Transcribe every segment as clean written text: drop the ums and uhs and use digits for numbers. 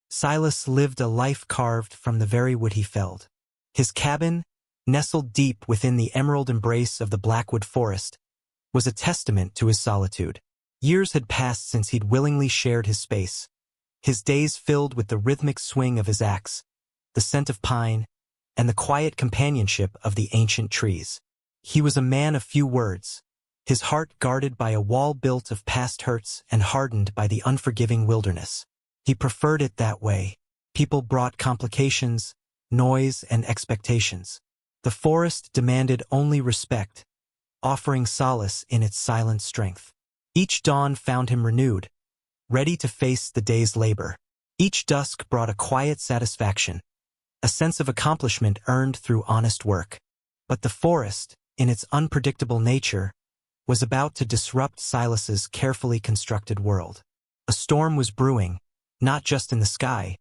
Silas lived a life carved from the very wood he felled. His cabin, nestled deep within the emerald embrace of the Blackwood forest, was a testament to his solitude. Years had passed since he'd willingly shared his space, his days filled with the rhythmic swing of his axe, the scent of pine, and the quiet companionship of the ancient trees. He was a man of few words, his heart guarded by a wall built of past hurts and hardened by the unforgiving wilderness. He preferred it that way. People brought complications, noise, and expectations. The forest demanded only respect, offering solace in its silent strength. Each dawn found him renewed, ready to face the day's labor. Each dusk brought a quiet satisfaction, a sense of accomplishment earned through honest work. But the forest, in its unpredictable nature, was about to disrupt Silas's carefully constructed world. A storm was brewing, not just in the sky,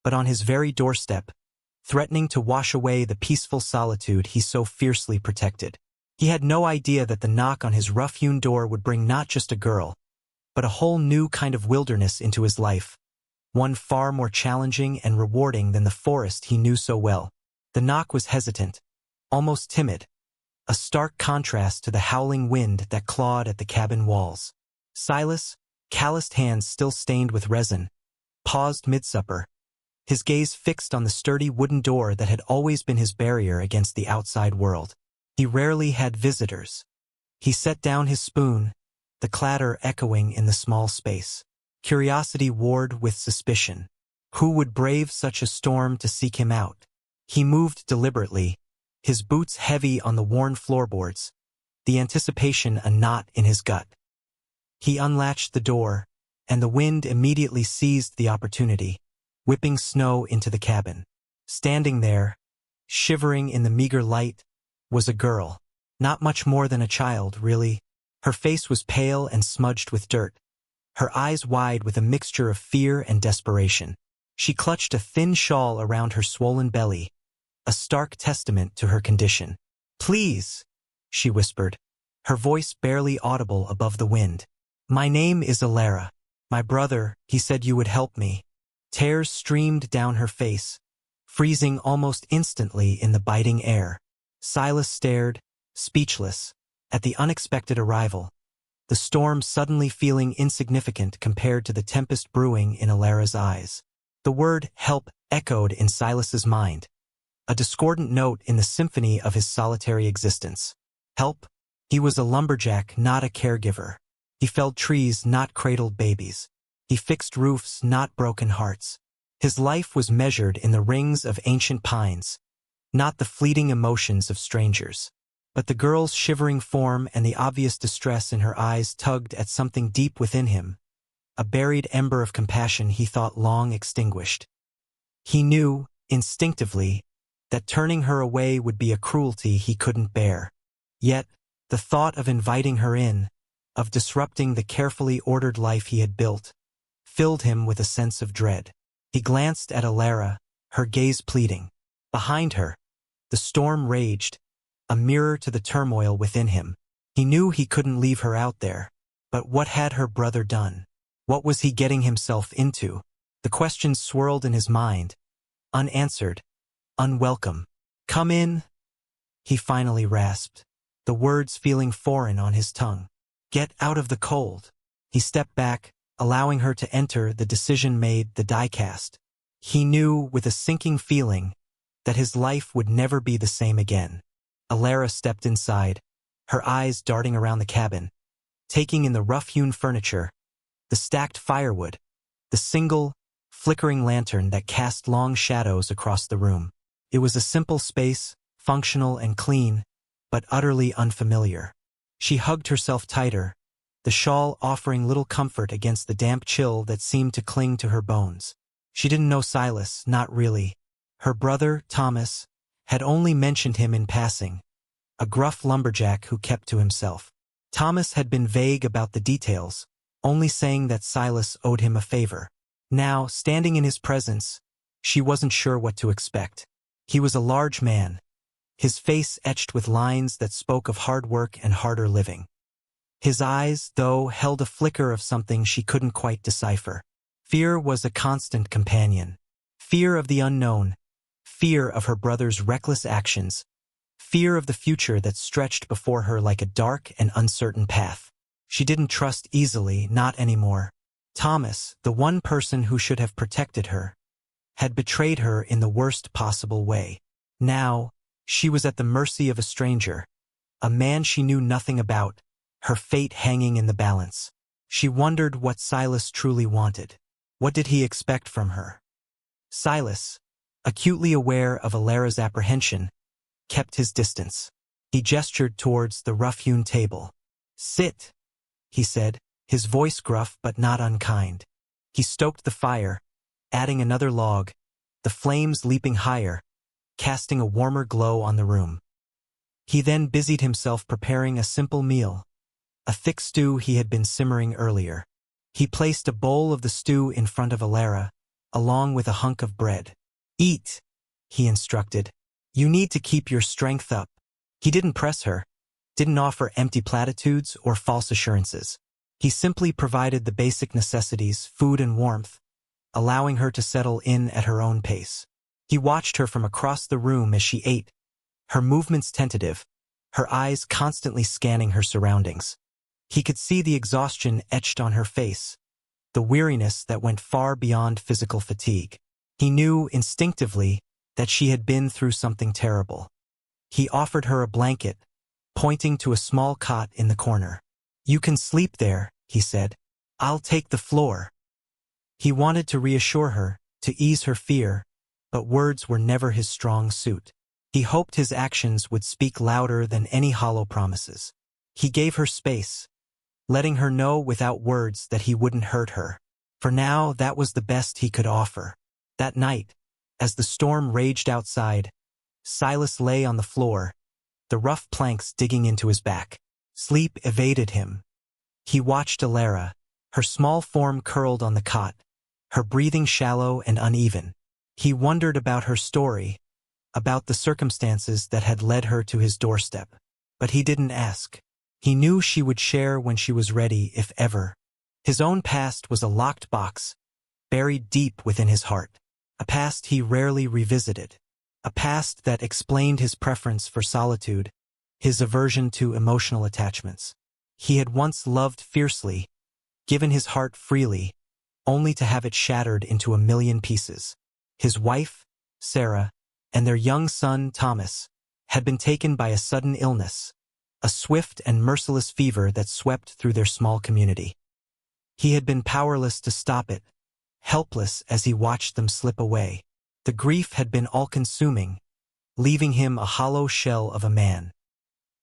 but on his very doorstep, threatening to wash away the peaceful solitude he so fiercely protected. He had no idea that the knock on his rough-hewn door would bring not just a girl, but a whole new kind of wilderness into his life, one far more challenging and rewarding than the forest he knew so well. The knock was hesitant, almost timid, a stark contrast to the howling wind that clawed at the cabin walls. Silas, calloused hands still stained with resin, paused mid-supper, his gaze fixed on the sturdy wooden door that had always been his barrier against the outside world. He rarely had visitors. He set down his spoon, the clatter echoing in the small space. Curiosity warred with suspicion. Who would brave such a storm to seek him out? He moved deliberately, his boots heavy on the worn floorboards, the anticipation a knot in his gut. He unlatched the door, and the wind immediately seized the opportunity, whipping snow into the cabin. Standing there, shivering in the meager light, was a girl. Not much more than a child, really. Her face was pale and smudged with dirt, her eyes wide with a mixture of fear and desperation. She clutched a thin shawl around her swollen belly, a stark testament to her condition. "Please," she whispered, her voice barely audible above the wind. "My name is Alara. My brother, he said you would help me." Tears streamed down her face, freezing almost instantly in the biting air. Silas stared, speechless, at the unexpected arrival, the storm suddenly feeling insignificant compared to the tempest brewing in Alara's eyes. The word help echoed in Silas's mind, a discordant note in the symphony of his solitary existence. Help? He was a lumberjack, not a caregiver. He felled trees, not cradled babies. He fixed roofs, not broken hearts. His life was measured in the rings of ancient pines, not the fleeting emotions of strangers. But the girl's shivering form and the obvious distress in her eyes tugged at something deep within him, a buried ember of compassion he thought long extinguished. He knew, instinctively, that turning her away would be a cruelty he couldn't bear. Yet, the thought of inviting her in, of disrupting the carefully ordered life he had built, filled him with a sense of dread. He glanced at Alara, her gaze pleading. Behind her, the storm raged, a mirror to the turmoil within him. He knew he couldn't leave her out there. But what had her brother done? What was he getting himself into? The questions swirled in his mind, unanswered, unwelcome. "Come in," he finally rasped, the words feeling foreign on his tongue. "Get out of the cold." He stepped back, allowing her to enter, the decision made, the die cast. He knew, with a sinking feeling, that his life would never be the same again. Alara stepped inside, her eyes darting around the cabin, taking in the rough-hewn furniture, the stacked firewood, the single, flickering lantern that cast long shadows across the room. It was a simple space, functional and clean, but utterly unfamiliar. She hugged herself tighter, the shawl offering little comfort against the damp chill that seemed to cling to her bones. She didn't know Silas, not really. Her brother, Thomas, had only mentioned him in passing, a gruff lumberjack who kept to himself. Thomas had been vague about the details, only saying that Silas owed him a favor. Now, standing in his presence, she wasn't sure what to expect. He was a large man, his face etched with lines that spoke of hard work and harder living. His eyes, though, held a flicker of something she couldn't quite decipher. Fear was a constant companion. Fear of the unknown, fear of her brother's reckless actions, fear of the future that stretched before her like a dark and uncertain path. She didn't trust easily, not anymore. Thomas, the one person who should have protected her, had betrayed her in the worst possible way. Now, she was at the mercy of a stranger, a man she knew nothing about, her fate hanging in the balance. She wondered what Silas truly wanted. What did he expect from her? Silas, acutely aware of Alara's apprehension, kept his distance. He gestured towards the rough-hewn table. "Sit," he said, his voice gruff but not unkind. He stoked the fire, adding another log, the flames leaping higher, casting a warmer glow on the room. He then busied himself preparing a simple meal, a thick stew he had been simmering earlier. He placed a bowl of the stew in front of Alara, along with a hunk of bread. "Eat," he instructed. "You need to keep your strength up." He didn't press her, didn't offer empty platitudes or false assurances. He simply provided the basic necessities, food and warmth, allowing her to settle in at her own pace. He watched her from across the room as she ate, her movements tentative, her eyes constantly scanning her surroundings. He could see the exhaustion etched on her face, the weariness that went far beyond physical fatigue. He knew instinctively that she had been through something terrible. He offered her a blanket, pointing to a small cot in the corner. "You can sleep there," he said. "I'll take the floor." He wanted to reassure her, to ease her fear, but words were never his strong suit. He hoped his actions would speak louder than any hollow promises. He gave her space, letting her know without words that he wouldn't hurt her. For now, that was the best he could offer. That night, as the storm raged outside, Silas lay on the floor, the rough planks digging into his back. Sleep evaded him. He watched Alara, her small form curled on the cot, her breathing shallow and uneven. He wondered about her story, about the circumstances that had led her to his doorstep. But he didn't ask. He knew she would share when she was ready, if ever. His own past was a locked box, buried deep within his heart. A past he rarely revisited. A past that explained his preference for solitude, his aversion to emotional attachments. He had once loved fiercely, given his heart freely, only to have it shattered into a million pieces. His wife, Sarah, and their young son, Thomas, had been taken by a sudden illness, a swift and merciless fever that swept through their small community. He had been powerless to stop it, helpless as he watched them slip away. The grief had been all-consuming, leaving him a hollow shell of a man.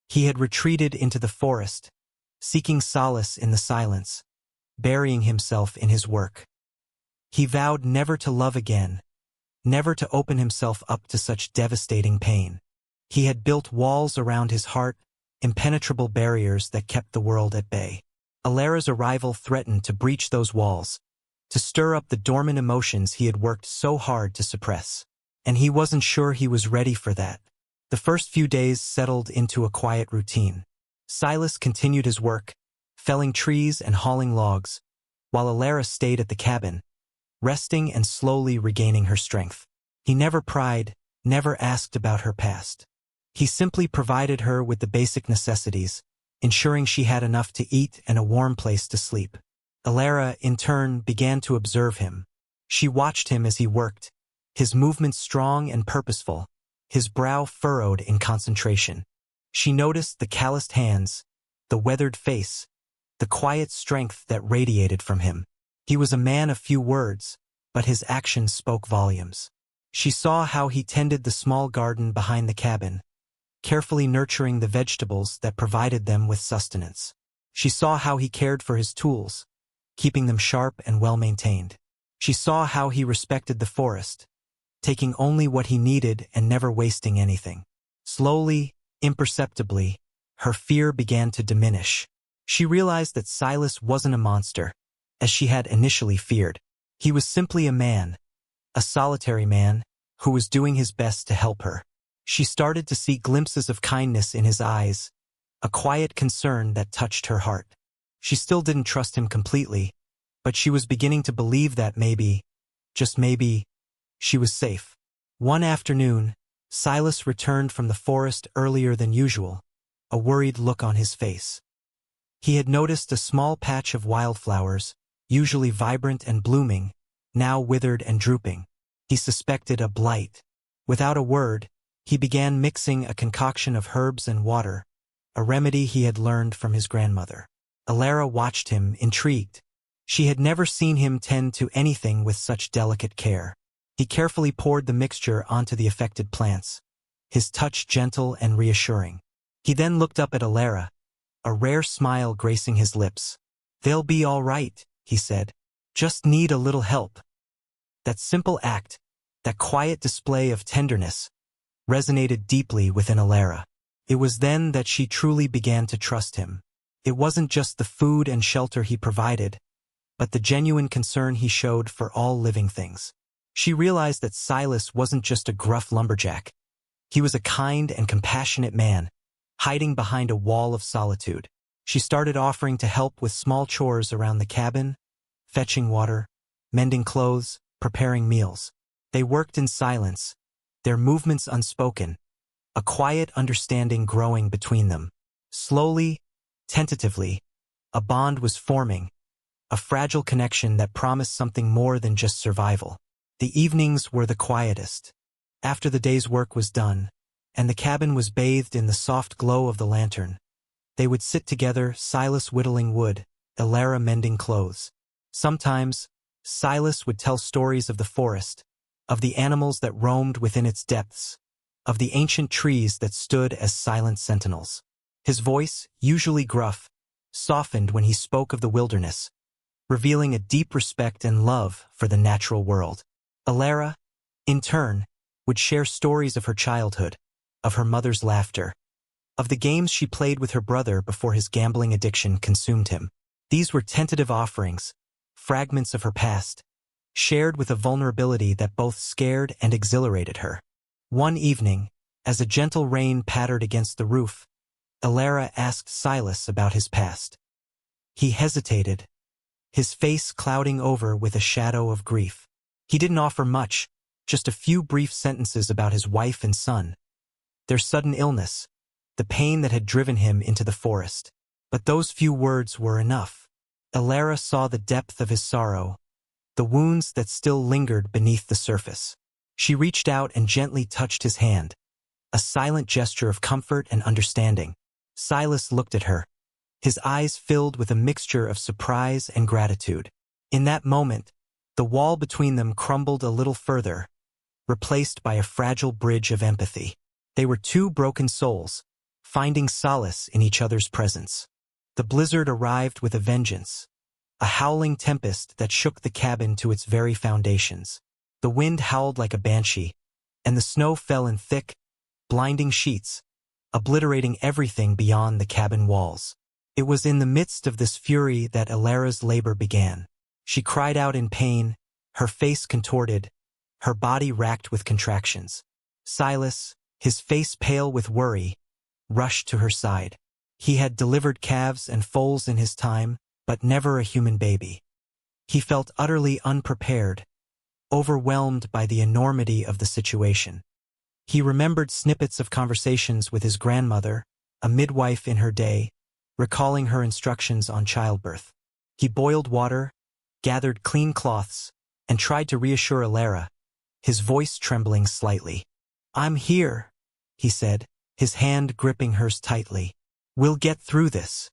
He had retreated into the forest, seeking solace in the silence, burying himself in his work. He vowed never to love again, never to open himself up to such devastating pain. He had built walls around his heart, impenetrable barriers that kept the world at bay. Alara's arrival threatened to breach those walls, to stir up the dormant emotions he had worked so hard to suppress. And he wasn't sure he was ready for that. The first few days settled into a quiet routine. Silas continued his work, felling trees and hauling logs, while Alara stayed at the cabin, resting and slowly regaining her strength. He never pried, never asked about her past. He simply provided her with the basic necessities, ensuring she had enough to eat and a warm place to sleep. Alara, in turn, began to observe him. She watched him as he worked, his movements strong and purposeful, his brow furrowed in concentration. She noticed the calloused hands, the weathered face, the quiet strength that radiated from him. He was a man of few words, but his actions spoke volumes. She saw how he tended the small garden behind the cabin, carefully nurturing the vegetables that provided them with sustenance. She saw how he cared for his tools, keeping them sharp and well-maintained. She saw how he respected the forest, taking only what he needed and never wasting anything. Slowly, imperceptibly, her fear began to diminish. She realized that Silas wasn't a monster, as she had initially feared. He was simply a man, a solitary man, who was doing his best to help her. She started to see glimpses of kindness in his eyes, a quiet concern that touched her heart. She still didn't trust him completely, but she was beginning to believe that maybe, just maybe, she was safe. One afternoon, Silas returned from the forest earlier than usual, a worried look on his face. He had noticed a small patch of wildflowers, usually vibrant and blooming, now withered and drooping. He suspected a blight. Without a word, he began mixing a concoction of herbs and water, a remedy he had learned from his grandmother. Alara watched him, intrigued. She had never seen him tend to anything with such delicate care. He carefully poured the mixture onto the affected plants, his touch gentle and reassuring. He then looked up at Alara, a rare smile gracing his lips. "They'll be all right," he said. "Just need a little help." That simple act, that quiet display of tenderness, resonated deeply within Alara. It was then that she truly began to trust him. It wasn't just the food and shelter he provided, but the genuine concern he showed for all living things. She realized that Silas wasn't just a gruff lumberjack. He was a kind and compassionate man, hiding behind a wall of solitude. She started offering to help with small chores around the cabin, fetching water, mending clothes, preparing meals. They worked in silence, their movements unspoken, a quiet understanding growing between them. Slowly, tentatively, a bond was forming, a fragile connection that promised something more than just survival. The evenings were the quietest. After the day's work was done, and the cabin was bathed in the soft glow of the lantern, they would sit together, Silas whittling wood, Alara mending clothes. Sometimes, Silas would tell stories of the forest, of the animals that roamed within its depths, of the ancient trees that stood as silent sentinels. His voice, usually gruff, softened when he spoke of the wilderness, revealing a deep respect and love for the natural world. Alara, in turn, would share stories of her childhood, of her mother's laughter, of the games she played with her brother before his gambling addiction consumed him. These were tentative offerings, fragments of her past, shared with a vulnerability that both scared and exhilarated her. One evening, as a gentle rain pattered against the roof, Alara asked Silas about his past. He hesitated, his face clouding over with a shadow of grief. He didn't offer much, just a few brief sentences about his wife and son, their sudden illness, the pain that had driven him into the forest. But those few words were enough. Alara saw the depth of his sorrow, the wounds that still lingered beneath the surface. She reached out and gently touched his hand, a silent gesture of comfort and understanding. Silas looked at her, his eyes filled with a mixture of surprise and gratitude. In that moment, the wall between them crumbled a little further, replaced by a fragile bridge of empathy. They were two broken souls, finding solace in each other's presence. The blizzard arrived with a vengeance, a howling tempest that shook the cabin to its very foundations. The wind howled like a banshee, and the snow fell in thick, blinding sheets, obliterating everything beyond the cabin walls. It was in the midst of this fury that Alara's labor began. She cried out in pain, her face contorted, her body racked with contractions. Silas, his face pale with worry, rushed to her side. He had delivered calves and foals in his time, but never a human baby. He felt utterly unprepared, overwhelmed by the enormity of the situation. He remembered snippets of conversations with his grandmother, a midwife in her day, recalling her instructions on childbirth. He boiled water, gathered clean cloths, and tried to reassure Alara, his voice trembling slightly. "I'm here," he said, his hand gripping hers tightly. "We'll get through this."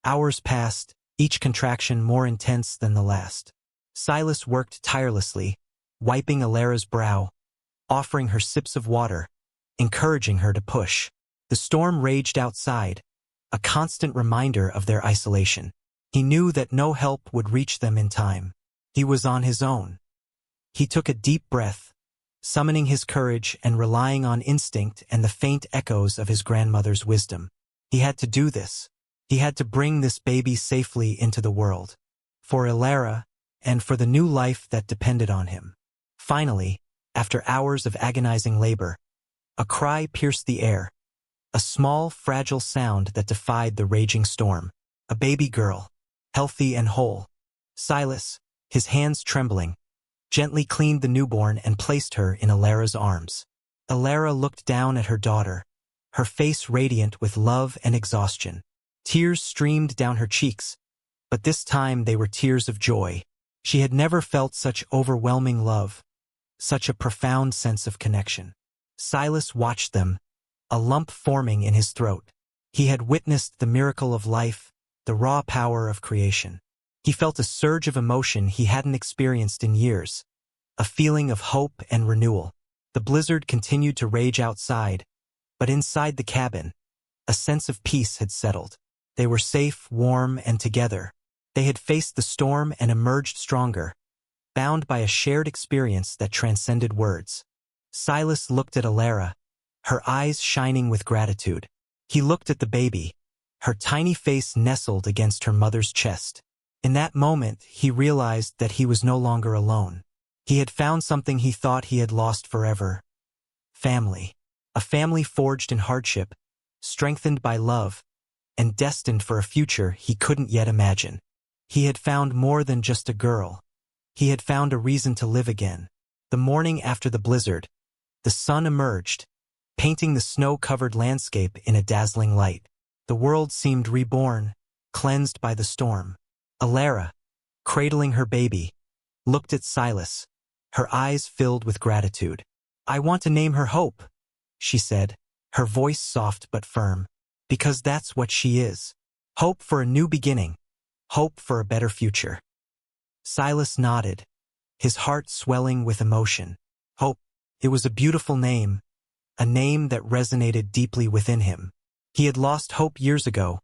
Hours passed, each contraction more intense than the last. Silas worked tirelessly, wiping Alara's brow, offering her sips of water, encouraging her to push. The storm raged outside, a constant reminder of their isolation. He knew that no help would reach them in time. He was on his own. He took a deep breath, summoning his courage and relying on instinct and the faint echoes of his grandmother's wisdom. He had to do this. He had to bring this baby safely into the world, for Alara and for the new life that depended on him. Finally, after hours of agonizing labor, a cry pierced the air, a small, fragile sound that defied the raging storm. A baby girl, healthy and whole, Silas, his hands trembling, gently cleaned the newborn and placed her in Alara's arms. Alara looked down at her daughter, her face radiant with love and exhaustion. Tears streamed down her cheeks, but this time they were tears of joy. She had never felt such overwhelming love, such a profound sense of connection. Silas watched them, a lump forming in his throat. He had witnessed the miracle of life, the raw power of creation. He felt a surge of emotion he hadn't experienced in years, a feeling of hope and renewal. The blizzard continued to rage outside, but inside the cabin, a sense of peace had settled. They were safe, warm, and together. They had faced the storm and emerged stronger, bound by a shared experience that transcended words. Silas looked at Alara, her eyes shining with gratitude. He looked at the baby, her tiny face nestled against her mother's chest. In that moment, he realized that he was no longer alone. He had found something he thought he had lost forever. Family. A family forged in hardship, strengthened by love, and destined for a future he couldn't yet imagine. He had found more than just a girl. He had found a reason to live again. The morning after the blizzard, the sun emerged, painting the snow-covered landscape in a dazzling light. The world seemed reborn, cleansed by the storm. Alara, cradling her baby, looked at Silas, her eyes filled with gratitude. "I want to name her Hope," she said, her voice soft but firm, "because that's what she is. Hope for a new beginning, hope for a better future." Silas nodded, his heart swelling with emotion. Hope. It was a beautiful name, a name that resonated deeply within him. He had lost hope years ago,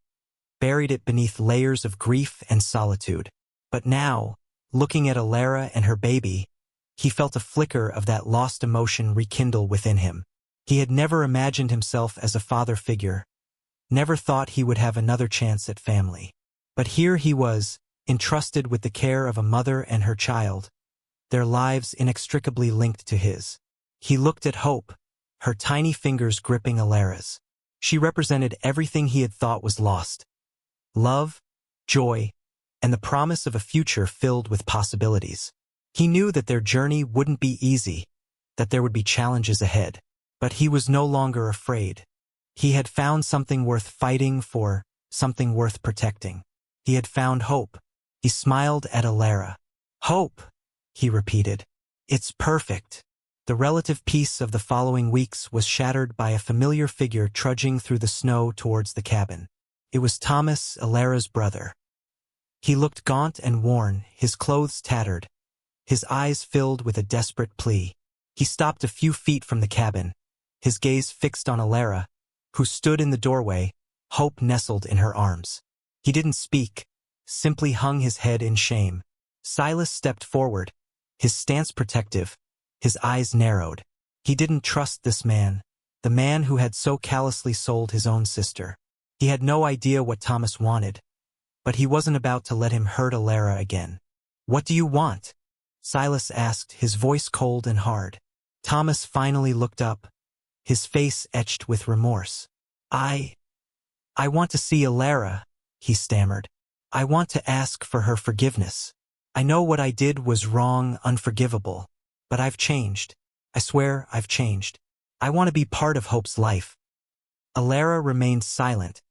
buried it beneath layers of grief and solitude. But now, looking at Alara and her baby, he felt a flicker of that lost emotion rekindle within him. He had never imagined himself as a father figure, never thought he would have another chance at family. But here he was, entrusted with the care of a mother and her child, their lives inextricably linked to his. He looked at Hope, her tiny fingers gripping Alara's. She represented everything he had thought was lost: love, joy, and the promise of a future filled with possibilities. He knew that their journey wouldn't be easy, that there would be challenges ahead. But he was no longer afraid. He had found something worth fighting for, something worth protecting. He had found hope. He smiled at Alara. "Hope," he repeated. "It's perfect." The relative peace of the following weeks was shattered by a familiar figure trudging through the snow towards the cabin. It was Thomas, Alara's brother. He looked gaunt and worn, his clothes tattered, his eyes filled with a desperate plea. He stopped a few feet from the cabin, his gaze fixed on Alara, who stood in the doorway, hope nestled in her arms. He didn't speak, simply hung his head in shame. Silas stepped forward, his stance protective, his eyes narrowed. He didn't trust this man, the man who had so callously sold his own sister. He had no idea what Thomas wanted, but he wasn't about to let him hurt Alara again. "What do you want?" Silas asked, his voice cold and hard. Thomas finally looked up, his face etched with remorse. I want to see Alara," he stammered. "I want to ask for her forgiveness. I know what I did was wrong, unforgivable, but I've changed. I swear I've changed. I want to be part of Hope's life." Alara remained silent,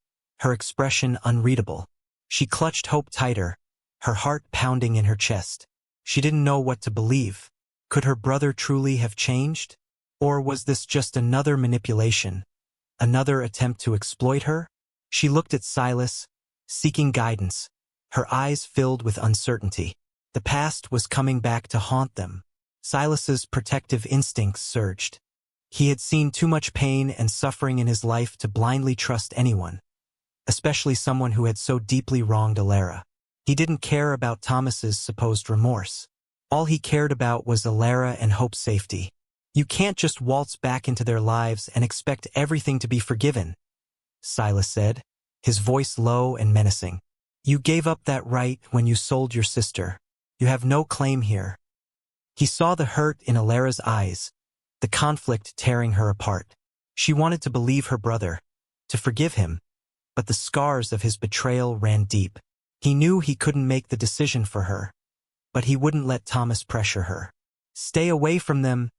her expression unreadable. She clutched Hope tighter, her heart pounding in her chest. She didn't know what to believe. Could her brother truly have changed? Or was this just another manipulation, another attempt to exploit her? She looked at Silas, seeking guidance, her eyes filled with uncertainty. The past was coming back to haunt them. Silas's protective instincts surged. He had seen too much pain and suffering in his life to blindly trust anyone, especially someone who had so deeply wronged Alara. He didn't care about Thomas's supposed remorse. All he cared about was Alara and Hope's safety. "You can't just waltz back into their lives and expect everything to be forgiven," Silas said, his voice low and menacing. "You gave up that right when you sold your sister. You have no claim here." He saw the hurt in Alara's eyes, the conflict tearing her apart. She wanted to believe her brother, to forgive him, but the scars of his betrayal ran deep. He knew he couldn't make the decision for her. but he wouldn't let Thomas pressure her. "Stay away from them,"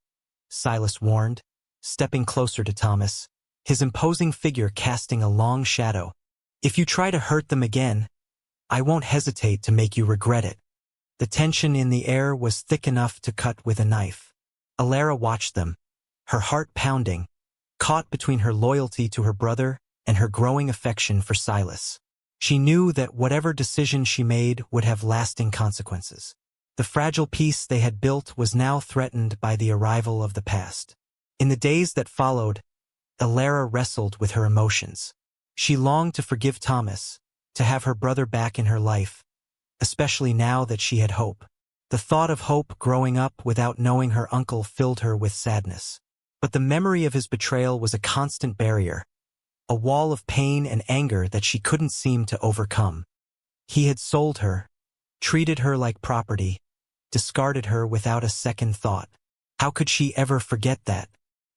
Silas warned, stepping closer to Thomas, his imposing figure casting a long shadow. "If you try to hurt them again, I won't hesitate to make you regret it." The tension in the air was thick enough to cut with a knife. Alara watched them, her heart pounding, caught between her loyalty to her brother and her growing affection for Silas. She knew that whatever decision she made would have lasting consequences. The fragile peace they had built was now threatened by the arrival of the past. In the days that followed, Alara wrestled with her emotions. She longed to forgive Thomas, to have her brother back in her life, especially now that she had hope. The thought of Hope growing up without knowing her uncle filled her with sadness. But the memory of his betrayal was a constant barrier, a wall of pain and anger that she couldn't seem to overcome. He had sold her, treated her like property, discarded her without a second thought. How could she ever forget that?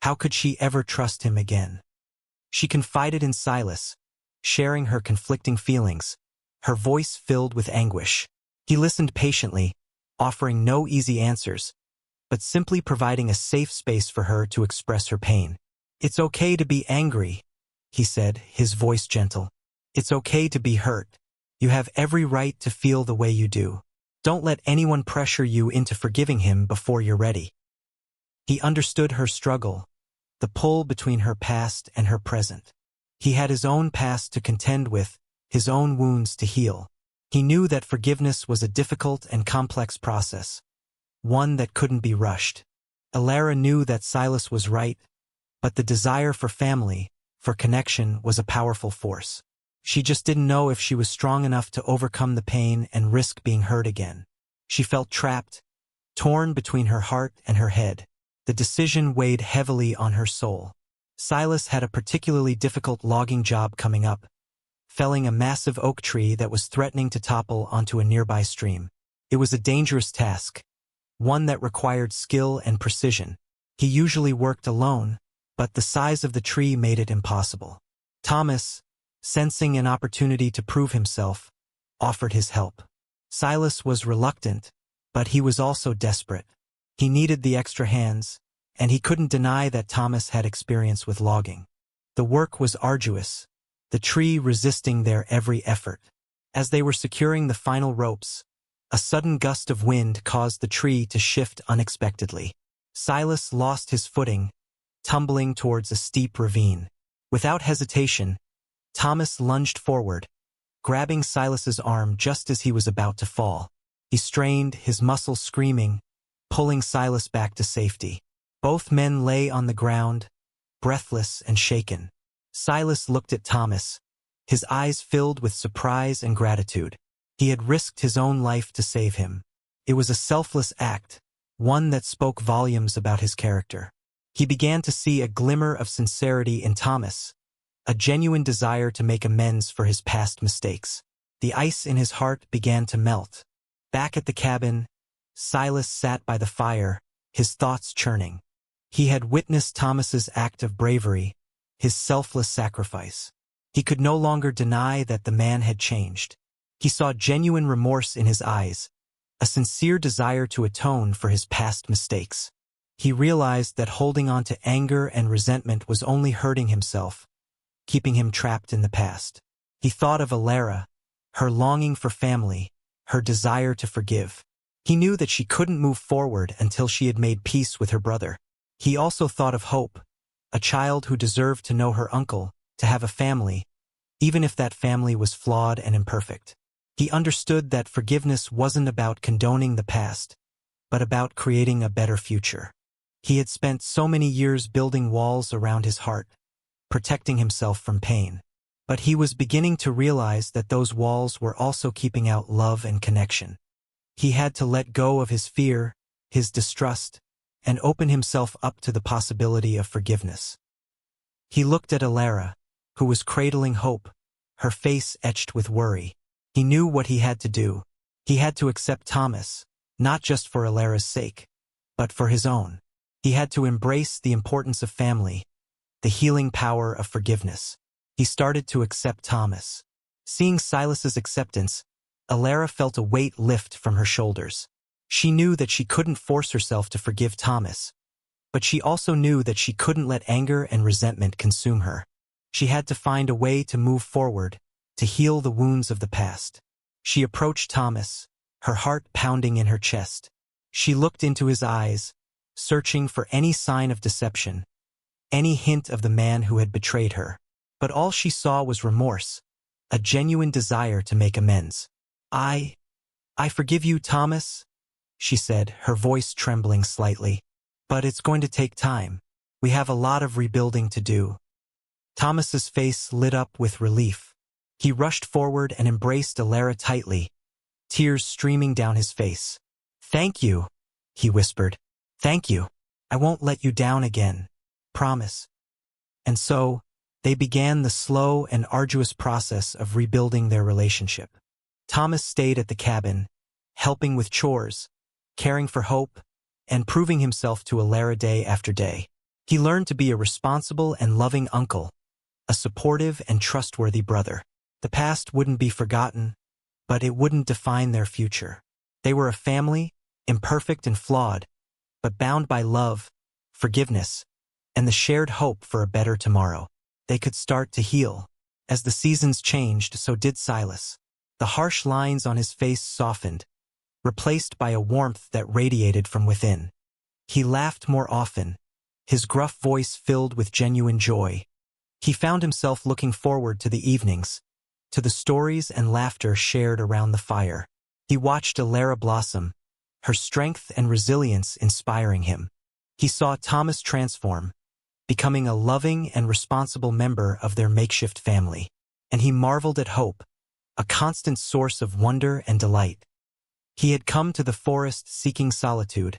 How could she ever trust him again? She confided in Silas, sharing her conflicting feelings, her voice filled with anguish. He listened patiently, offering no easy answers, but simply providing a safe space for her to express her pain. "It's okay to be angry," he said, his voice gentle. "It's okay to be hurt. You have every right to feel the way you do. Don't let anyone pressure you into forgiving him before you're ready." He understood her struggle, the pull between her past and her present. He had his own past to contend with, his own wounds to heal. He knew that forgiveness was a difficult and complex process, one that couldn't be rushed. Alara knew that Silas was right, but the desire for family, for connection, was a powerful force. She just didn't know if she was strong enough to overcome the pain and risk being hurt again. She felt trapped, torn between her heart and her head. The decision weighed heavily on her soul. Silas had a particularly difficult logging job coming up, felling a massive oak tree that was threatening to topple onto a nearby stream. It was a dangerous task, one that required skill and precision. He usually worked alone, but the size of the tree made it impossible. Thomas, sensing an opportunity to prove himself, offered his help. Silas was reluctant, but he was also desperate. He needed the extra hands, and he couldn't deny that Thomas had experience with logging. The work was arduous, the tree resisting their every effort. As they were securing the final ropes, a sudden gust of wind caused the tree to shift unexpectedly. Silas lost his footing, tumbling towards a steep ravine. Without hesitation, Thomas lunged forward, grabbing Silas's arm just as he was about to fall. He strained, his muscles screaming, pulling Silas back to safety. Both men lay on the ground, breathless and shaken. Silas looked at Thomas, his eyes filled with surprise and gratitude. He had risked his own life to save him. It was a selfless act, one that spoke volumes about his character. He began to see a glimmer of sincerity in Thomas, a genuine desire to make amends for his past mistakes. The ice in his heart began to melt. Back at the cabin, Silas sat by the fire, his thoughts churning. He had witnessed Thomas's act of bravery, his selfless sacrifice. He could no longer deny that the man had changed. He saw genuine remorse in his eyes, a sincere desire to atone for his past mistakes. He realized that holding on to anger and resentment was only hurting himself, keeping him trapped in the past. He thought of Alara, her longing for family, her desire to forgive. He knew that she couldn't move forward until she had made peace with her brother. He also thought of Hope, a child who deserved to know her uncle, to have a family, even if that family was flawed and imperfect. He understood that forgiveness wasn't about condoning the past, but about creating a better future. He had spent so many years building walls around his heart, protecting himself from pain. But he was beginning to realize that those walls were also keeping out love and connection. He had to let go of his fear, his distrust, and open himself up to the possibility of forgiveness. He looked at Alara, who was cradling Hope, her face etched with worry. He knew what he had to do. He had to accept Thomas, not just for Alara's sake, but for his own. He had to embrace the importance of family, the healing power of forgiveness. He started to accept Thomas. Seeing Silas's acceptance, Alara felt a weight lift from her shoulders. She knew that she couldn't force herself to forgive Thomas, but she also knew that she couldn't let anger and resentment consume her. She had to find a way to move forward, to heal the wounds of the past. She approached Thomas, her heart pounding in her chest. She looked into his eyes, searching for any sign of deception, any hint of the man who had betrayed her. But all she saw was remorse, a genuine desire to make amends. I forgive you, Thomas," she said, her voice trembling slightly. "But it's going to take time. We have a lot of rebuilding to do." Thomas's face lit up with relief. He rushed forward and embraced Alara tightly, tears streaming down his face. "Thank you," he whispered. "Thank you. I won't let you down again. Promise." And so, they began the slow and arduous process of rebuilding their relationship. Thomas stayed at the cabin, helping with chores, caring for Hope, and proving himself to Alara day after day. He learned to be a responsible and loving uncle, a supportive and trustworthy brother. The past wouldn't be forgotten, but it wouldn't define their future. They were a family, imperfect and flawed, but bound by love, forgiveness, and the shared hope for a better tomorrow. They could start to heal. As the seasons changed, so did Silas. The harsh lines on his face softened, replaced by a warmth that radiated from within. He laughed more often, his gruff voice filled with genuine joy. He found himself looking forward to the evenings, to the stories and laughter shared around the fire. He watched Alara blossom, her strength and resilience inspiring him. He saw Thomas transform, becoming a loving and responsible member of their makeshift family. And he marveled at Hope, a constant source of wonder and delight. He had come to the forest seeking solitude,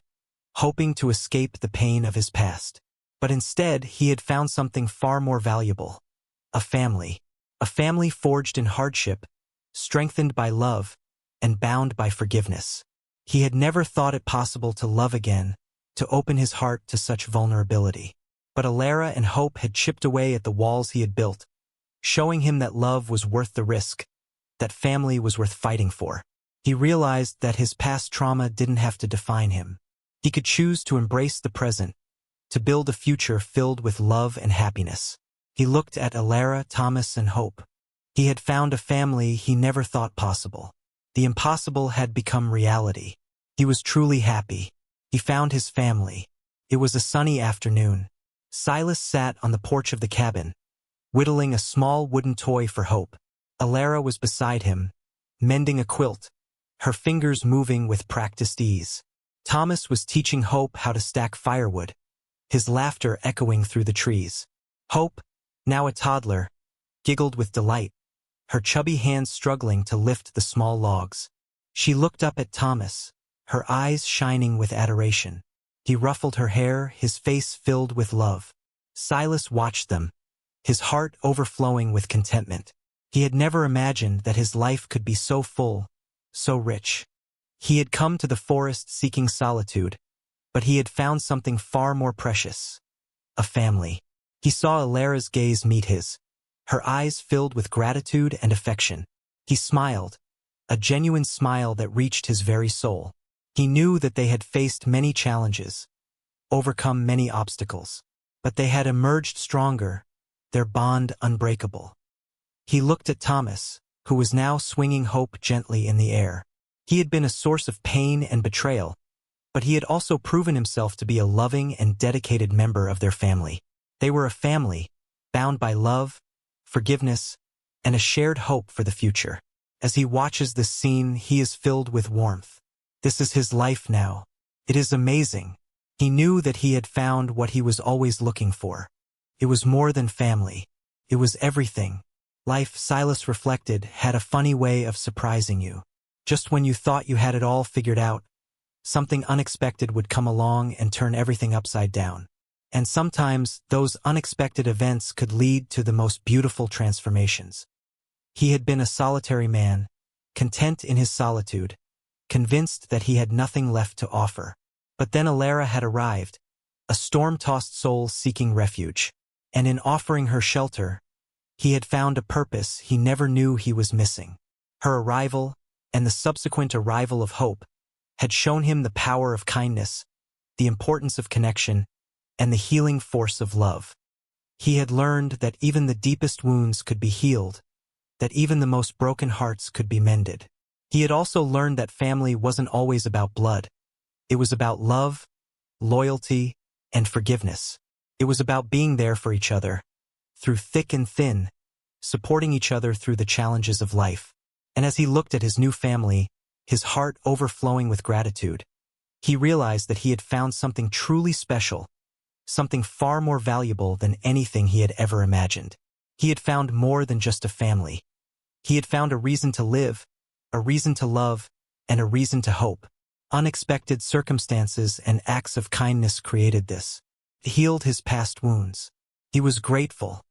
hoping to escape the pain of his past. But instead, he had found something far more valuable. A family forged in hardship, strengthened by love, and bound by forgiveness. He had never thought it possible to love again, to open his heart to such vulnerability. But Alara and Hope had chipped away at the walls he had built, showing him that love was worth the risk, that family was worth fighting for. He realized that his past trauma didn't have to define him. He could choose to embrace the present, to build a future filled with love and happiness. He looked at Alara, Thomas, and Hope. He had found a family he never thought possible. The impossible had become reality. He was truly happy. He found his family. It was a sunny afternoon. Silas sat on the porch of the cabin, whittling a small wooden toy for Hope. Alara was beside him, mending a quilt, her fingers moving with practiced ease. Thomas was teaching Hope how to stack firewood, his laughter echoing through the trees. Hope, now a toddler, giggled with delight, her chubby hands struggling to lift the small logs. She looked up at Thomas, her eyes shining with adoration. He ruffled her hair, his face filled with love. Silas watched them, his heart overflowing with contentment. He had never imagined that his life could be so full, so rich. He had come to the forest seeking solitude, but he had found something far more precious. A family. He saw Alara's gaze meet his, her eyes filled with gratitude and affection. He smiled, a genuine smile that reached his very soul. He knew that they had faced many challenges, overcome many obstacles, but they had emerged stronger, their bond unbreakable. He looked at Thomas, who was now swinging Hope gently in the air. He had been a source of pain and betrayal, but he had also proven himself to be a loving and dedicated member of their family. They were a family, bound by love, forgiveness, and a shared hope for the future. As he watches this scene, he is filled with warmth. This is his life now. It is amazing. He knew that he had found what he was always looking for. It was more than family. It was everything. Life, Silas reflected, had a funny way of surprising you. Just when you thought you had it all figured out, something unexpected would come along and turn everything upside down. And sometimes those unexpected events could lead to the most beautiful transformations. He had been a solitary man, content in his solitude, convinced that he had nothing left to offer. But then Alara had arrived, a storm-tossed soul seeking refuge. And in offering her shelter, he had found a purpose he never knew he was missing. Her arrival, and the subsequent arrival of Hope, had shown him the power of kindness, the importance of connection, and the healing force of love. He had learned that even the deepest wounds could be healed, that even the most broken hearts could be mended. He had also learned that family wasn't always about blood. It was about love, loyalty, and forgiveness. It was about being there for each other, through thick and thin, supporting each other through the challenges of life. And as he looked at his new family, his heart overflowing with gratitude, he realized that he had found something truly special, something far more valuable than anything he had ever imagined. He had found more than just a family. He had found a reason to live, a reason to love, and a reason to hope. Unexpected circumstances and acts of kindness created this. It healed his past wounds. He was grateful,